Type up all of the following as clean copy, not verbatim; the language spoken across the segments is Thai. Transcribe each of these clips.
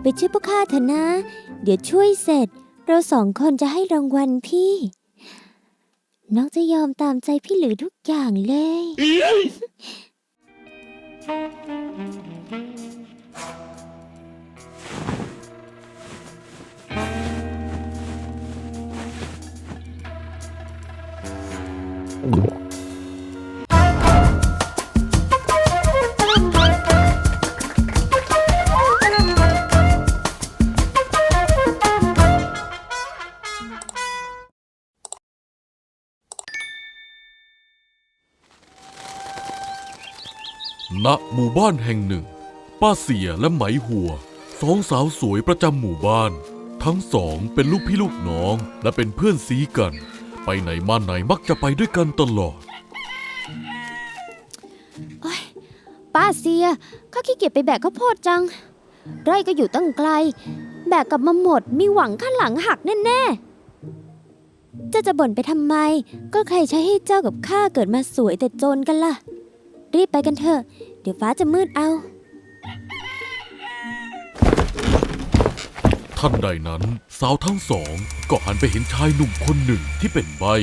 ไปช่วยพวกข้าเถอะนะเดี๋ยวช่วยเสร็จเราสองคนจะให้รางวัลพี่น้องจะยอมตามใจพี่หรือทุกอย่างเลย ณหมู่บ้านแห่งหนึ่งป้าเสียและไหมหัวสองสาวสวยประจำหมู่บ้านทั้งสองเป็นลูกพี่ลูกน้องและเป็นเพื่อนซีกันไปไหนมาไหนมักจะไปด้วยกันตลอดป้าเสียข้าขี้เกียจไปแบกข้าวโพดจังไร่ก็อยู่ตั้งไกลแบกกลับมาหมดมีหวังข้างหลังหักแน่ๆเจ้าจะบ่นไปทำไมก็ใครใช้ให้เจ้ากับข้าเกิดมาสวยแต่จนกันล่ะรีบไปกันเถอะเดี๋ยวฟ้าจะมืดเอาทันใดนั้นสาวทั้งสองก็หันไปเห็นชายหนุ่มคนหนึ่งที่เป็นใบ้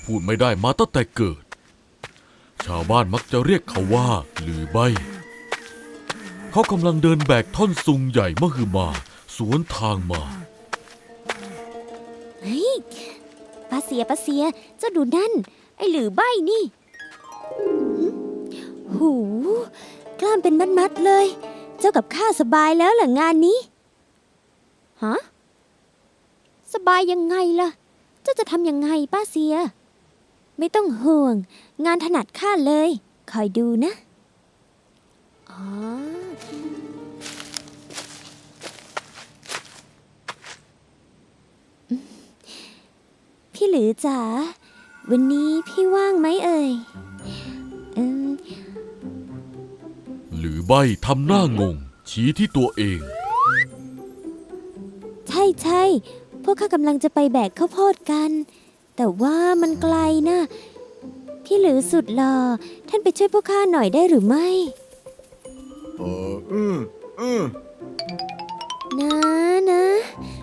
พูดไม่ได้มาตั้งแต่เกิดชาวบ้านมักจะเรียกเขาว่าหรือใบ้เขากำลังเดินแบกท่อนซุงใหญ่มหึมาสวนทางมาเฮ้ยป้าเสียเจ้าดูนั่นไอ้หรือใบ้นี่หูกล้ามเป็นมัดๆเลยเจ้ากับข้าสบายแล้วเหรองานนี้ฮะสบายยังไงล่ะเจ้าจะทำยังไงป้าเสียไม่ต้องห่วงงานถนัดข้าเลยคอยดูนะอ๋อพี่หรือจ๋าวันนี้พี่ว่างไหมเอ่ยหรือใบ้ทำหน้างงชี้ที่ตัวเองใช่พวกข้ากำลังจะไปแบกข้าวโพดกันแต่ว่ามันไกลนะพี่หรือสุดหล่อท่านไปช่วยพวกข้าหน่อยได้หรือไม่นะ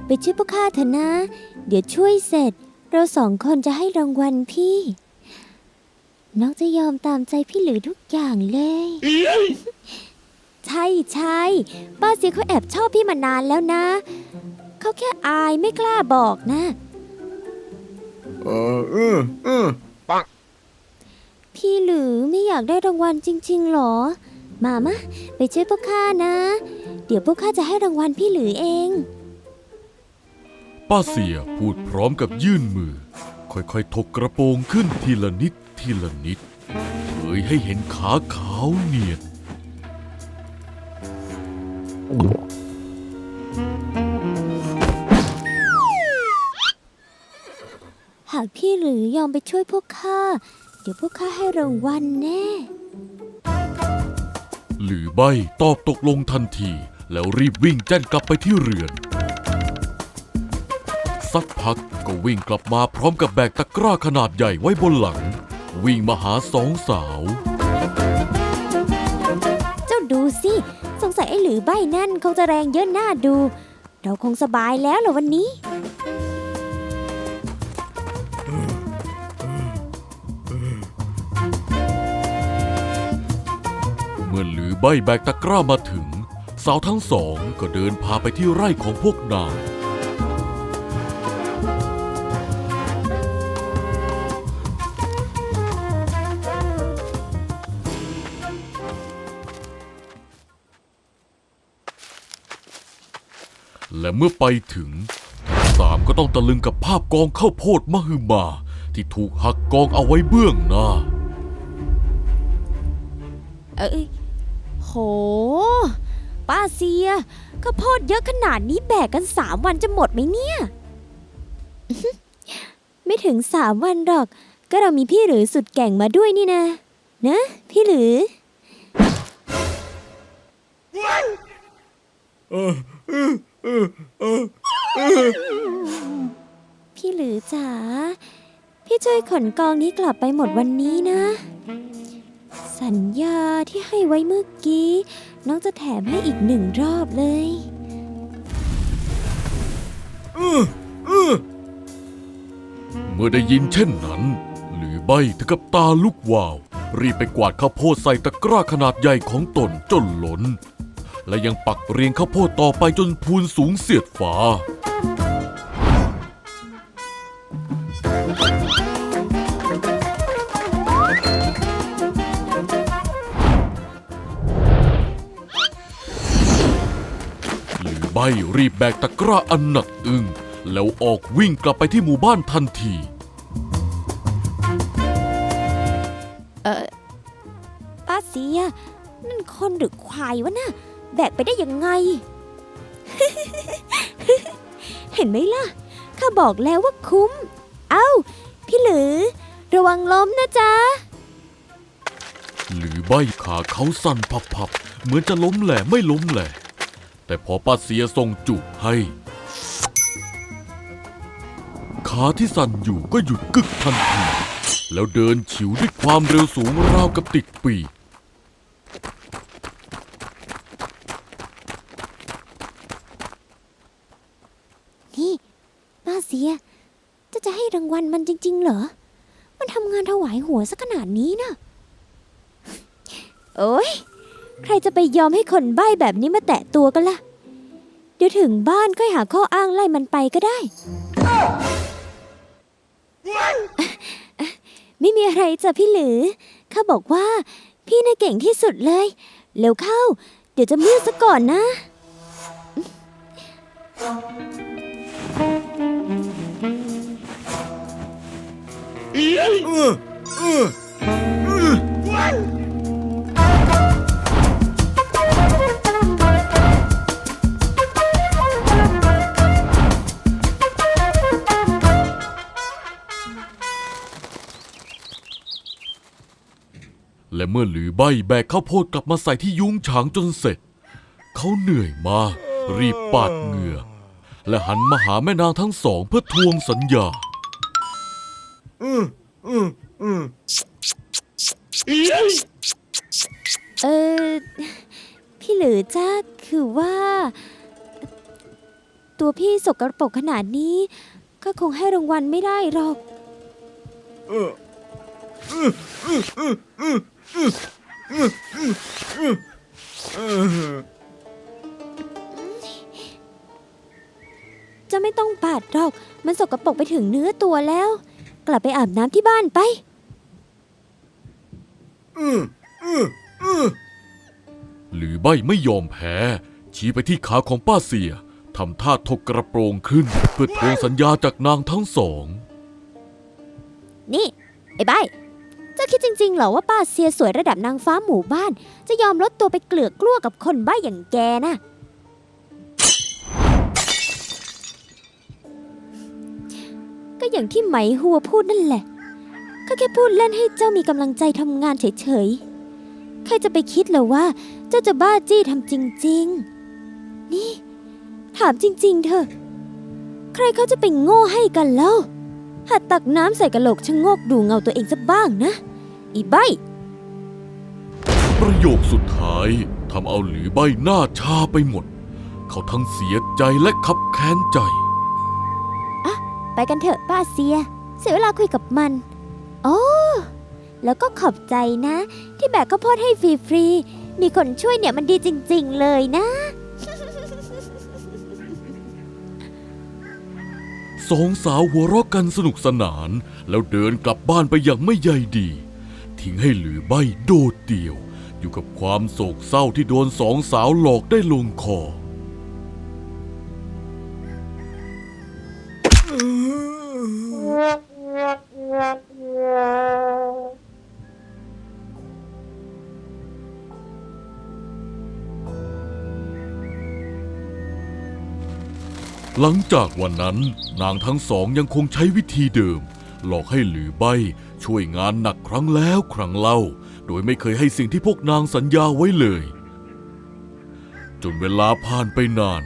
ไปช่วยพวกข้าเถอะนะเดี๋ยวช่วยเสร็จเราสองคนจะให้รางวัลพี่น้องจะยอมตามใจพี่หรือทุกอย่างเลย ใช่ป้าเสียเขาแอบชอบพี่มานานแล้วนะเขาแค่อายไม่กล้าบอกนะปังพี่หรือไม่อยากได้รางวัลจริงๆหรอมาไปช่วยพวกข้านะเดี๋ยวพวกข้าจะให้รางวัลพี่หรือเองป้าเสียพูดพร้อมกับยื่นมือค่อยๆถกกระโปรงขึ้นทีละนิดทีละนิดเผยให้เห็นขาขาวเนียนหากพี่หรือยอมไปช่วยพวกข้าเดี๋ยวพวกข้าให้รางวัลแน่หรือใบตอบตกลงทันทีแล้วรีบวิ่งแจ้นกลับไปที่เรือนสักพักก็วิ่งกลับมาพร้อมกับแบกตะกร้าขนาดใหญ่ไว้บนหลังวิ่งมาหาสองสาวเจ้าดูสิสงสัยไอ้หรือใบนั่นคงจะแรงเยอะหน้าดูเราคงสบายแล้วเหรอวันนี้เมื่อหรือใบแบกตะกร้ามาถึงสาวทั้งสองก็เดินพาไปที่ไร่ของพวกนางและเมื่อไปถึงทั้งสามก็ต้องตะลึงกับภาพกองข้าวโพดมหึมาที่ถูกหักกองเอาไว้เบื้องหน้าโหป้าเสียข้าวโพดเยอะขนาดนี้แบกกัน3 วันจะหมดไหมเนี่ย ไม่ถึง3 วันหรอกก็เรามีพี่หรือสุดแก่งมาด้วยนี่นะพี่หรือพี่หรือจ๋าพี่ช่วยขนกองนี้กลับไปหมดวันนี้นะสัญญาที่ให้ไว้เมื่อกี้น้องจะแถมให้อีก1 รอบเลย เมื่อได้ยินเช่นนั้นหรือใบถึงกับตาลุกวาว รีบไปกวาดข้าวโพดใส่ตะกร้าขนาดใหญ่ของตนจนล้น และยังปักเรียงข้าวโพดต่อไปจนพูนสูงเสียดฟ้า หรือใบรีบแบกตะกร้าอันหนักอึ้งแล้วออกวิ่งกลับไปที่หมู่บ้านทันที ป้าเสีย นั่นคนหรือควายวะน่ะ แบกไปได้ยังไง เห็นไหมล่ะ ข้าบอกแล้วว่าคุ้ม เอ้า พี่หลือ ระวังล้มนะจ๊ะ หรือใบขาเขาสั่นพับๆเหมือนจะล้มแหล่ไม่ล้มแหล่แต่พอป้าเสียส่งจูบให้ ขาที่สั่นอยู่ก็หยุดกึกทันที แล้วเดินฉิวด้วยความเร็วสูงราวกับติดปีก นี่ป้าเสีย จะให้รางวัลมันจริงๆเหรอ มันทำงานถวายหัวซะขนาดนี้นะ โอ๊ย ใครจะไปยอมให้คนใบ้แบบนี้มาแตะตัวกันล่ะ เดี๋ยวถึงบ้านค่อยหาข้ออ้างไล่มันไปก็ได้ ไม่มีอะไรจ้ะพี่หลือ ข้าบอกว่าพี่น่ะเก่งที่สุดเลย เร็วเข้า เดี๋ยวจะมืดซะก่อนนะ และเมื่อหรือใบแบกข้าวโพดกลับมาใส่ที่ยุ้งฉางจนเสร็จ เขาเหนื่อยมาก รีบปาดเหงื่อ และหันมาหาแม่นางทั้งสองเพื่อทวงสัญญา เออ พี่หลือจ้าคือว่า ตัวพี่สกปรกขนาดนี้ ก็คงให้รางวัลไม่ได้หรอก จะไม่ต้องปาดหรอก มันสกปรกไปถึงเนื้อตัวแล้ว กลับไปอาบน้ำที่บ้านไป หรือใบไม่ยอมแพ้ ชี้ไปที่ขาของป้าเสียทำท่าถกกระโปรงขึ้น เพื่อทวงสัญญาจากนางทั้งสอง นี่ ไอ้ใบเจ้าคิดจริงๆเหรอว่าป้าเสียสวยระดับนางฟ้าหมู่บ้าน จะยอมลดตัวไปเกลือกกลั้วกับคนใบอย่างแกนะ ก็อย่างที่ไหมหัวพูดนั่นแหละก็แค่พูดเล่นให้เจ้ามีกำลังใจทำงานเฉยๆ ใครจะไปคิดเหรอว่าเจ้าจะบ้าจี้ทำจริงๆ นี่ ถามจริงๆเถอะ ใครเขาจะไปโง่ให้กันแล้วหัดตักน้ำใส่กะโหลกชะโงกดูเงาตัวเองสักบ้างนะ อีใบ ประโยคสุดท้ายทำเอาหรือใบหน้าชาไปหมด เขาทั้งเสียใจและคับแค้นใจ ไปกันเถอะป้าเสีย เสียเวลาคุยกับมัน โอ้แล้วก็ขอบใจนะ ที่แบกข้าวโพดให้ฟรีๆ มีคนช่วยเนี่ยมันดีจริงๆเลยนะ สองสาวหัวเราะกันสนุกสนาน แล้วเดินกลับบ้านไปอย่างไม่ใยดี ทิ้งให้หรือใบโดดเดี่ยว อยู่กับความโศกเศร้าที่โดนสองสาวหลอกได้ลงคอ หลังจากวันนั้นนางทั้งสองยังคงใช้วิธีเดิม หลอกให้หรือใบช่วยงานหนักครั้งแล้วครั้งเล่า โดยไม่เคยให้สิ่งที่พวกนางสัญญาไว้เลย จนเวลาผ่านไปนาน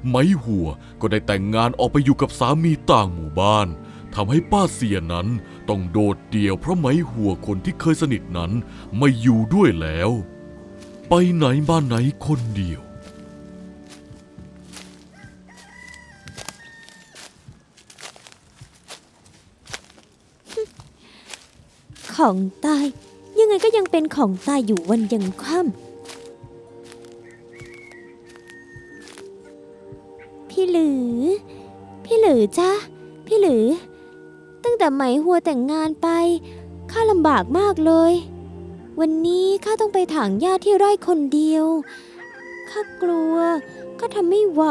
ไหมหัวก็ได้แต่งงานออกไปอยู่กับสามีต่างหมู่บ้านทำให้ป้าเสียนั้นต้องโดดเดี่ยวเพราะไหมหัวคนที่เคยสนิทนั้นไม่อยู่ด้วยแล้ว ไปไหนมาไหนคนเดียว ของตาย ยังไงก็ยังเป็นของตายอยู่วันยังค่ำพี่หลือจ้ะพี่หลือ ตั้งแต่ไหมหัวแต่งงานไปข้าลำบากมากเลย วันนี้ข้าต้องไปถางหญ้าที่ไร่คนเดียวข้ากลัวข้าทำไม่ไหว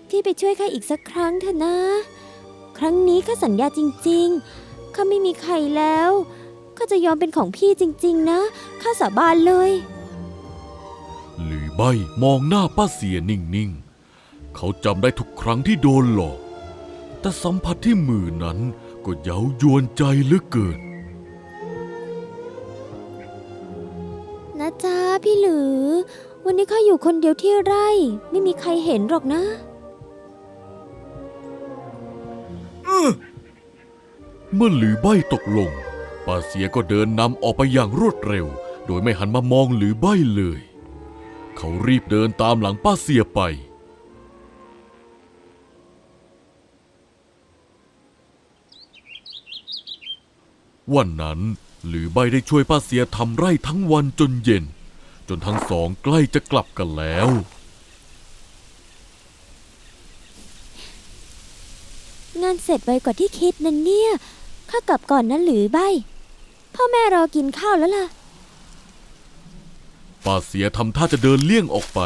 พี่ไปช่วยข้าอีกสักครั้งเถอะนะ ครั้งนี้ข้าสัญญาจริงๆข้าไม่มีใครแล้วข้าจะยอมเป็นของพี่จริงๆนะข้าสาบานเลย หรือใบมองหน้าป้าเสียนิ่งๆเขาจำได้ทุกครั้งที่โดนหลอกแต่สัมผัสที่มือนั้นก็เย้ายวนใจเหลือเกิน นะจ๊ะพี่หลือ วันนี้ข้าอยู่คนเดียวที่ไร่ไม่มีใครเห็นหรอกนะ เมื่อหรือใบตกลงป้าเสียก็เดินนำออกไปอย่างรวดเร็วโดยไม่หันมามองหรือใบเลย เขารีบเดินตามหลังป้าเสียไปวันนั้นหรือใบได้ช่วยป้าเสียทำไร่ทั้งวันจนเย็นจนทั้งสองใกล้จะกลับกันแล้วงานเสร็จไวกว่าที่คิดนั่นเนี่ยข้ากลับก่อนนะหรือใบพ่อแม่รอกินข้าวแล้วล่ะ ป้าเสียทำท่าจะเดินเลี่ยงออกไป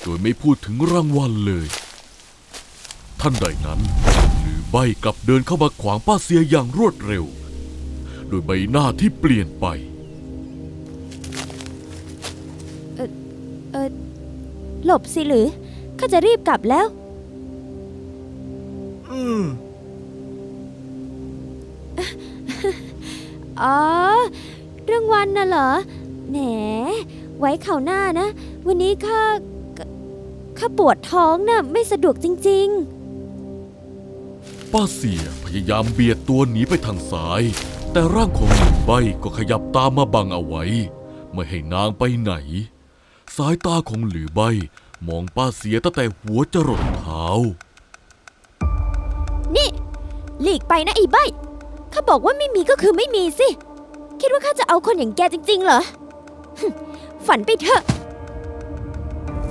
โดยไม่พูดถึงรางวัลเลยท่านใดนั้นหรือใบกลับเดินเข้ามาขวางป้าเสียอย่างรวดเร็วโดยใบหน้าที่เปลี่ยนไปหลบสิหรือข้าจะรีบกลับแล้วอ๋อเรื่องวันน่ะเหรอแหมไว้ข่าวหน้านะวันนี้ข้าปวดท้องน่ะไม่สะดวกจริงๆป้าเสียพยายามเบียดตัวหนีไปทางซ้ายแต่ร่างของหลินใบก็ขยับตามมาบังเอาไว้ไม่ให้นางไปไหนสายตาของหรือใบมองป้าเสียตั้งแต่หัวจรดเท้านี่หลีกไปนะไอ้ใบข้าบอกว่าไม่มีก็คือไม่มีสิคิดว่าข้าจะเอาคนอย่างแกจริงๆเหรอ ฝันไปเถอะ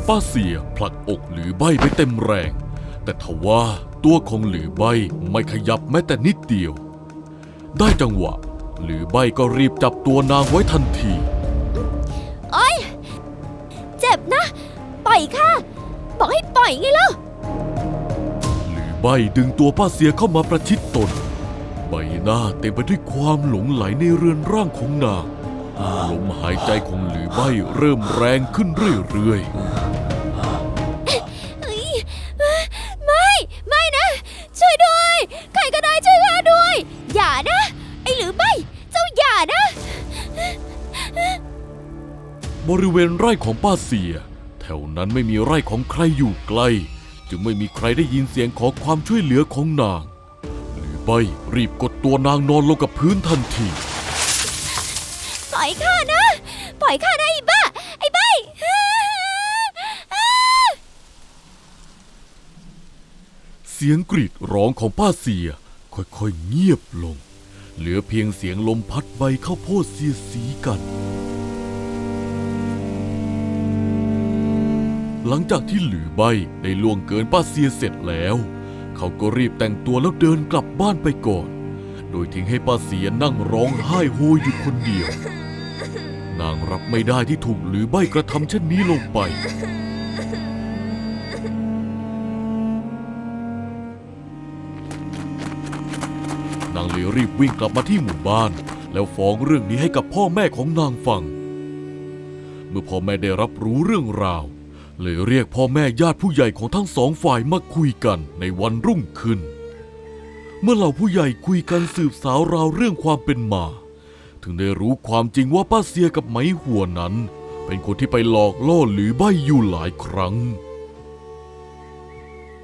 ป้าเสียผลักอกหรือใบไปเต็มแรงแต่ทว่าตัวของหรือใบไม่ขยับแม้แต่นิดเดียวได้จังหวะหรือใบก็รีบจับตัวนางไว้ทันทีโอ๊ยเจ็บนะปล่อยข้าบอกให้ปล่อยไงล่ะหรือใบดึงตัวป้าเสียเข้ามาประชิดตนใบหน้าเต็มไปด้วยความหลงไหลในเรือนร่างของนางลมหายใจของหรือใบเริ่มแรงขึ้นเรื่อยๆไม่นะช่วยด้วยใครก็ได้ช่วยข้าด้วยอย่านะไอ้หรือใบเจ้าอย่านะบริเวณไร่ของป้าเสียแถวนั้นไม่มีไร่ของใครอยู่ใกล้จึงไม่มีใครได้ยินเสียงขอความช่วยเหลือของนางหรือใบรีบกดตัวนางนอนลงกับพื้นทันทีปล่อยข้านะปล่อยข้านะไอ้บ้าไอ้ใบเสียงกรีดร้องของป้าเสียค่อยๆเงียบลงเหลือเพียงเสียงลมพัดใบข้าวโพดเสียดสีกันหลังจากที่หลือใบได้ล่วงเกินป้าเสียเสร็จแล้วเขาก็รีบแต่งตัวแล้วเดินกลับบ้านไปก่อนโดยทิ้งให้ป้าเสียนั่งร้องไห้โฮอยู่คนเดียวนางรับไม่ได้ที่ถูกหลือใบกระทำเช่นนี้ลงไปนางเลยรีบวิ่งกลับมาที่หมู่บ้านแล้วฟ้องเรื่องนี้ให้กับพ่อแม่ของนางฟังเมื่อพ่อแม่ได้รับรู้เรื่องราวเลยเรียกพ่อแม่ญาติผู้ใหญ่ของทั้งสองฝ่ายมาคุยกันในวันรุ่งขึ้นเมื่อเหล่าผู้ใหญ่คุยกันสืบสาวราวเรื่องความเป็นมาถึงได้รู้ความจริงว่าป้าเสียกับไหมหัวนั้นเป็นคนที่ไปหลอกล่อหรือใบอยู่หลายครั้ง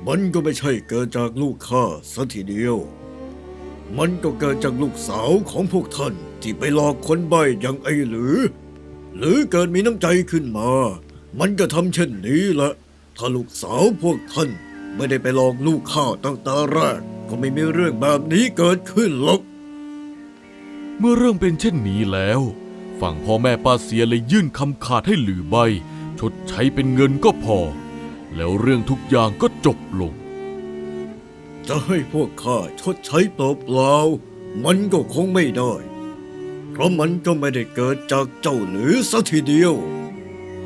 มันก็ไม่ใช่เกิดจากลูกข้าซะทีเดียวมันก็เกิดจากลูกสาวของพวกท่านที่ไปหลอกคนใบ้อย่างไอ้หรือเกิดมีน้ำใจขึ้นมามันก็ทำเช่นนี้แหละถ้าลูกสาวพวกท่านไม่ได้ไปหลอกลูกข้าตั้งแต่แรกก็ไม่มีเรื่องแบบนี้เกิดขึ้นหรอก เมื่อเรื่องเป็นเช่นนี้แล้วฝั่งพ่อแม่ป้าเสียเลยยื่นคำขาดให้หลือใบชดใช้เป็นเงินก็พอแล้วเรื่องทุกอย่างก็จบลง จะให้พวกข้าชดใช้เปล่าๆมันก็คงไม่ได้ เพราะมันก็ไม่ได้เกิดจากเจ้าหรือสัทีเดียว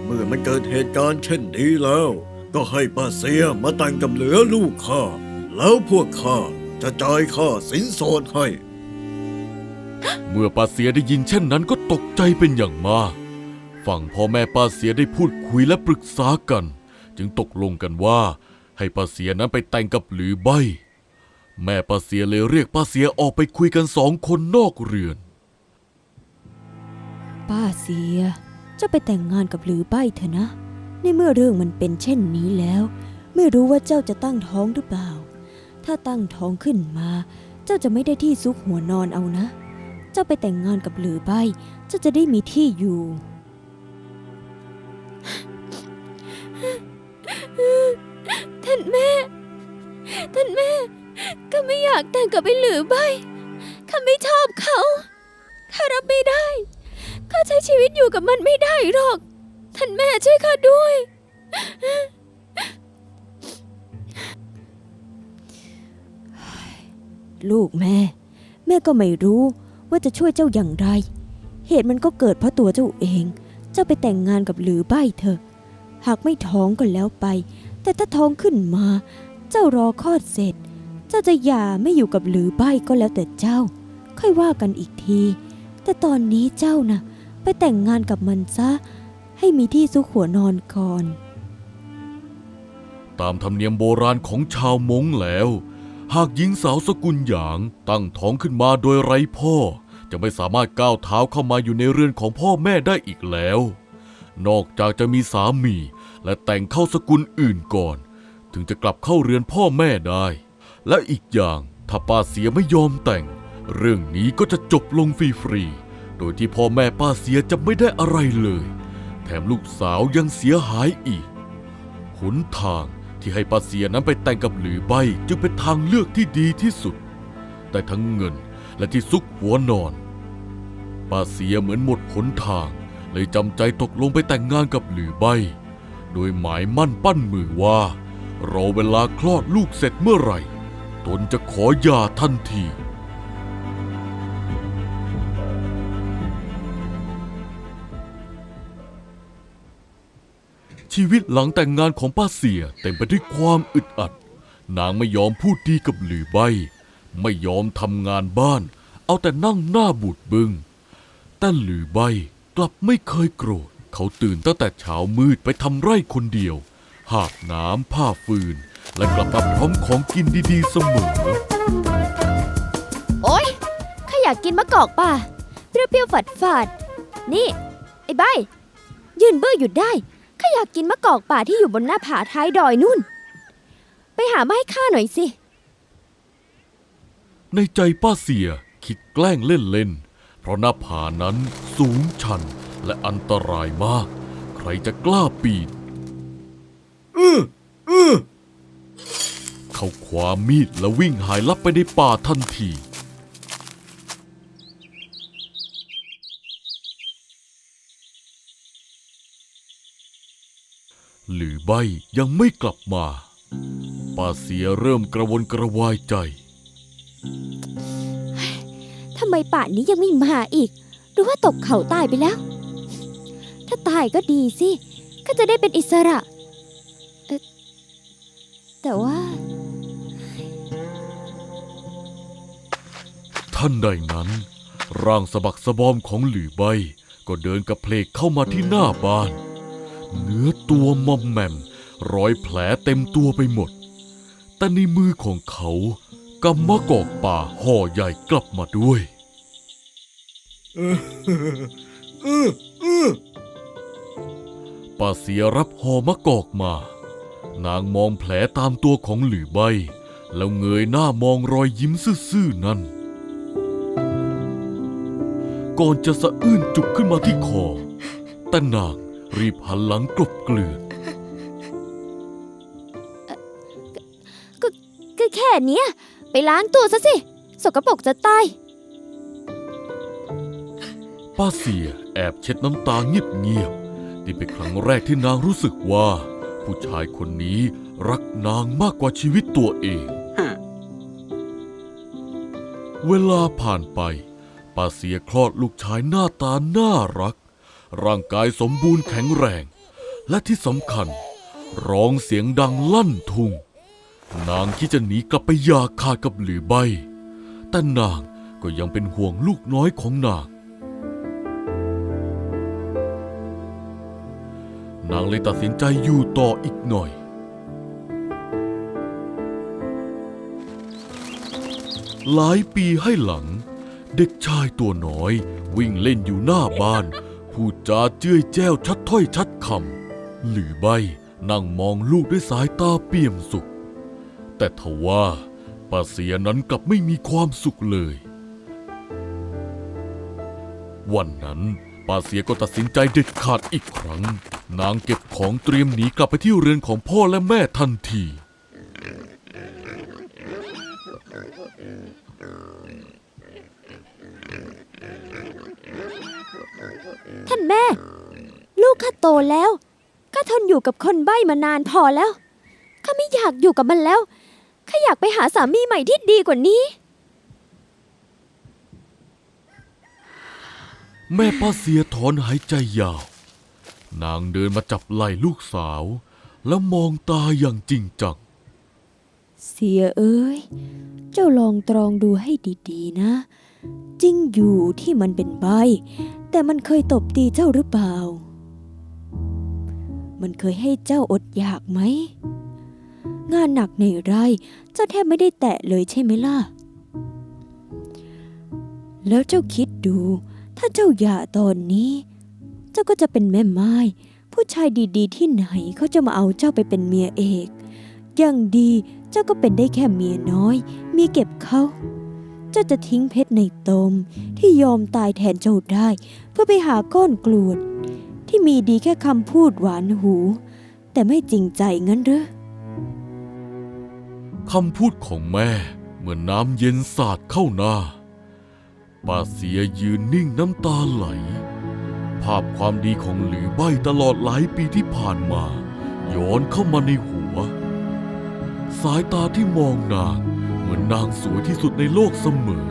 เมื่อมันเกิดเหตุการณ์เช่นนี้แล้ว ก็ให้ป้าเสียมาแต่งกับเหลือลูกข้า แล้วพวกข้าจะจ่ายค่าสินสอดให้ เมื่อป้าเสียได้ยินเช่นนั้นก็ตกใจเป็นอย่างมากฝั่งพ่อแม่ป้าเสียได้พูดคุยและปรึกษากัน จึงตกลงกันว่าให้ป้าเสียนั้นไปแต่งกับหลือใบแม่ป้าเสียเลยเรียกป้าเสียออกไปคุยกัน2 คนนอกเรือน ป้าเสียเจ้าไปแต่งงานกับหลือใบเถอะนะในเมื่อเรื่องมันเป็นเช่นนี้แล้ว ไม่รู้ว่าเจ้าจะตั้งท้องหรือเปล่าถ้าตั้งท้องขึ้นมาเจ้าจะไม่ได้ที่ซุกหัวนอนเอานะเจ้าไปแต่งงานกับหลือใบเจ้าจะได้มีที่อยู่ท่านแม่ข้าไม่อยากแต่งกับไอ้หลือใบข้าไม่ชอบเขาข้ารับไม่ได้ข้าใช้ชีวิตอยู่กับมันไม่ได้หรอกท่านแม่ช่วยข้าด้วยลูกแม่ก็ไม่รู้ว่าจะช่วยเจ้าอย่างไรเหตุมันก็เกิดเพราะตัวเจ้าเองเจ้าไปแต่งงานกับหลือใบเถอะหากไม่ท้องก็แล้วไปแต่ถ้าท้องขึ้นมาเจ้ารอคลอดเสร็จเจ้าจะหย่าไม่อยู่กับหลือใบก็แล้วแต่เจ้าค่อยว่ากันอีกทีแต่ตอนนี้เจ้าน่ะไปแต่งงานกับมันซะให้มีที่ซุกหัวนอนก่อน ตามธรรมเนียมโบราณของชาวม้งแล้วหากหญิงสาวสกุลหยางตั้งท้องขึ้นมาโดยไร้พ่อจะไม่สามารถก้าวเท้าเข้ามาอยู่ในเรือนของพ่อแม่ได้อีกแล้วนอกจากจะมีสามีและแต่งเข้าสกุลอื่นก่อนถึงจะกลับเข้าเรือนพ่อแม่ได้และอีกอย่างถ้าป้าเสียไม่ยอมแต่งเรื่องนี้ก็จะจบลงฟรีๆโดยที่พ่อแม่ป้าเสียจะไม่ได้อะไรเลยแถมลูกสาวยังเสียหายอีกหนทางที่ให้ป้าเสียนั้นไปแต่งกับหลือใบจึงเป็นทางเลือกที่ดีที่สุดได้ทั้งเงินและที่ซุกหัวนอนป้าเสียเหมือนหมดหนทางเลยจำใจตกลงไปแต่งงานกับหลือใบโดยหมายมั่นปั้นมือว่ารอเวลาคลอดลูกเสร็จเมื่อไหร่ตนจะขอหย่าทันทีชีวิตหลังแต่งงานของป้าเสียเต็มไปด้วยความอึดอัดนางไม่ยอมพูดดีกับหลือใบไม่ยอมทำงานบ้านเอาแต่นั่งหน้าบูดบึ้งแต่หลือใบกลับไม่เคยโกรธเขาตื่นตั้งแต่เช้ามืดไปทำไร่คนเดียวหาบน้ำผ้าฟืนและกลับมาพร้อมของกินดีๆเสมอโอ๊ยข้าอยากกินมะกอกป่ะเปรี้ยวๆฝาดๆนี่ไอ้ใบยืนเบ้อหยุดได้ข้าอยากกินมะกอกป่าที่อยู่บนหน้าผาท้ายดอยนู่นไปหามาให้ข้าหน่อยสิในใจป้าเสียคิดแกล้งเล่นๆเพราะหน้าผานั้นสูงชันและอันตรายมากใครจะกล้าปีนเขาคว้ามีดและวิ่งหายลับไปในป่าทันทีหลือใบยังไม่กลับมาป้าเสียเริ่มกระวนกระวายใจทำไมป่านนี้ยังไม่มาอีกหรือว่าตกเขาตายไปแล้วถ้าตายก็ดีสิก็จะได้เป็นอิสระแต่ว่าท่านใดนั้นร่างสะบักสะบอมของหลือใบก็เดินกระเพลกเข้ามาที่หน้าบ้านเนื้อตัวมอมแมมรอยแผลเต็มตัวไปหมดแต่ในมือของเขากำมะกอกป่าห่อใหญ่กลับมาด้วยป้าเสียรับห่อมะกอกมานางมองแผลตามตัวของหลือใบแล้วเงยหน้ามองรอยยิ้มซื่อๆนั้นก่อนจะสะอื้นจุกขึ้นมาที่คอแต่นางรีบหันหลังกลบเกลื่อนก็แค่เนี้ยไปล้างตัวซะสิสกปรกจะตาย ป้าเสียแอบเช็ดน้ำตาเงียบๆนี่เป็นครั้งแรกที่นางรู้สึกว่า ผู้ชายคนนี้รักนางมากกว่าชีวิตตัวเอง เวลาผ่านไปป้าเสียคลอดลูกชายหน้าตาน่ารัก ร่างกายสมบูรณ์แข็งแรง และที่สำคัญร้องเสียงดังลั่นทุ่งนางคิดจะหนีกลับไปหย่าขาดกับหลือใบแต่นางก็ยังเป็นห่วงลูกน้อยของนางเลยตัดสินใจอยู่ต่ออีกหน่อยหลายปีให้หลังเด็กชายตัวน้อยวิ่งเล่นอยู่หน้าบ้านพูดจาเจ้ยแจ้วชัดถ้อยชัดคำหลือใบนั่งมองลูกด้วยสายตาเปี่ยมสุขแต่ทว่าป้าเสียนั้นกลับไม่มีความสุขเลยวันนั้นป้าเสียก็ตัดสินใจเด็ดขาดอีกครั้งนางเก็บของเตรียมหนีกลับไปที่เรือนของพ่อและแม่ทันทีท่านแม่ ลูกข้าโตแล้วข้าทนอยู่กับคนใบ้มานานพอแล้วข้าไม่อยากอยู่กับมันแล้วข้าอยากไปหาสามีใหม่ที่ดีกว่านี้ แม่ป้าเสียถอนหายใจยาวนางเดินมาจับไหล่ลูกสาวแล้วมองตาอย่างจริงจังเสียเอ้ยเจ้าลองตรองดูให้ดีๆนะจริงอยู่ที่มันเป็นใบแต่มันเคยตบตีเจ้าหรือเปล่ามันเคยให้เจ้าอดอยากไหมงานหนักในไร่เจ้าแทบไม่ได้แตะเลยใช่ไหมล่ะแล้วเจ้าคิดดูถ้าเจ้าหย่าตอนนี้เจ้าก็จะเป็นแม่ไม้ผู้ชายดีๆที่ไหนเขาจะมาเอาเจ้าไปเป็นเมียเอกอย่างดีเจ้าก็เป็นได้แค่เมียน้อยมีเก็บเขาเจ้าจะทิ้งเพชรในตมที่ยอมตายแทนเจ้าได้เพื่อไปหาก้อนกรวดที่มีดีแค่คำพูดหวานหูแต่ไม่จริงใจงั้นหรือคำพูดของแม่เหมือนน้ำเย็นสาดเข้าหน้าป้าเสียยืนนิ่งน้ำตาไหลภาพความดีของหลือใบตลอดหลายปีที่ผ่านมาย้อนเข้ามาในหัวสายตาที่มองนางเหมือนนางสวยที่สุดในโลกเสมอ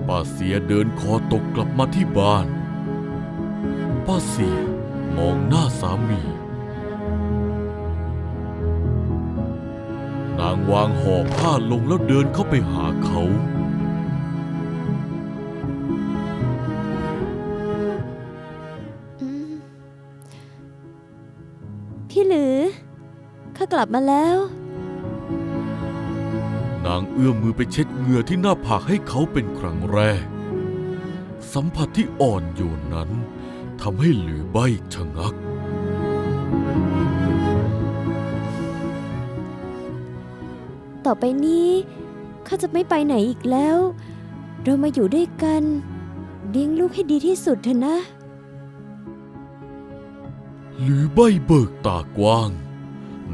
ป้าเสียเดินคอตกกลับมาที่บ้านป้าเสียมองหน้าสามีนางวางห่อผ้าลงแล้วเดินเข้าไปหาเขาพี่หลือข้ากลับมาแล้วนางเอื้อมมือไปเช็ดเหงื่อที่หน้าผากให้เขาเป็นครั้งแรกสัมผัสที่อ่อนโยนนั้นทำให้หลือใบชะงักต่อไปนี้ข้าจะไม่ไปไหนอีกแล้วเรามาอยู่ด้วยกันเลี้ยงลูกให้ดีที่สุดเถอะนะหลือใบเบิกตากว้าง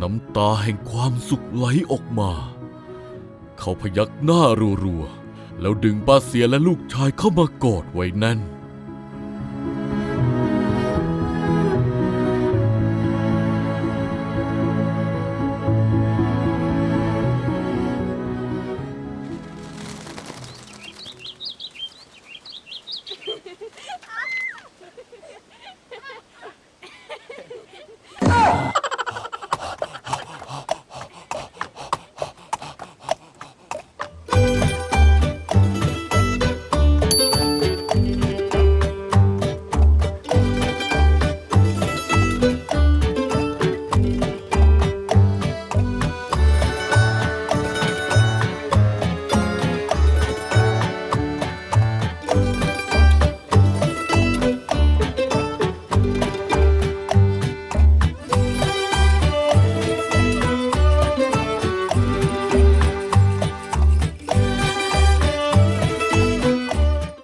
น้ำตาแห่งความสุขไหลออกมาเขาพยักหน้ารัวๆแล้วดึงป้าเสียและลูกชายเข้ามากอดไว้แน่น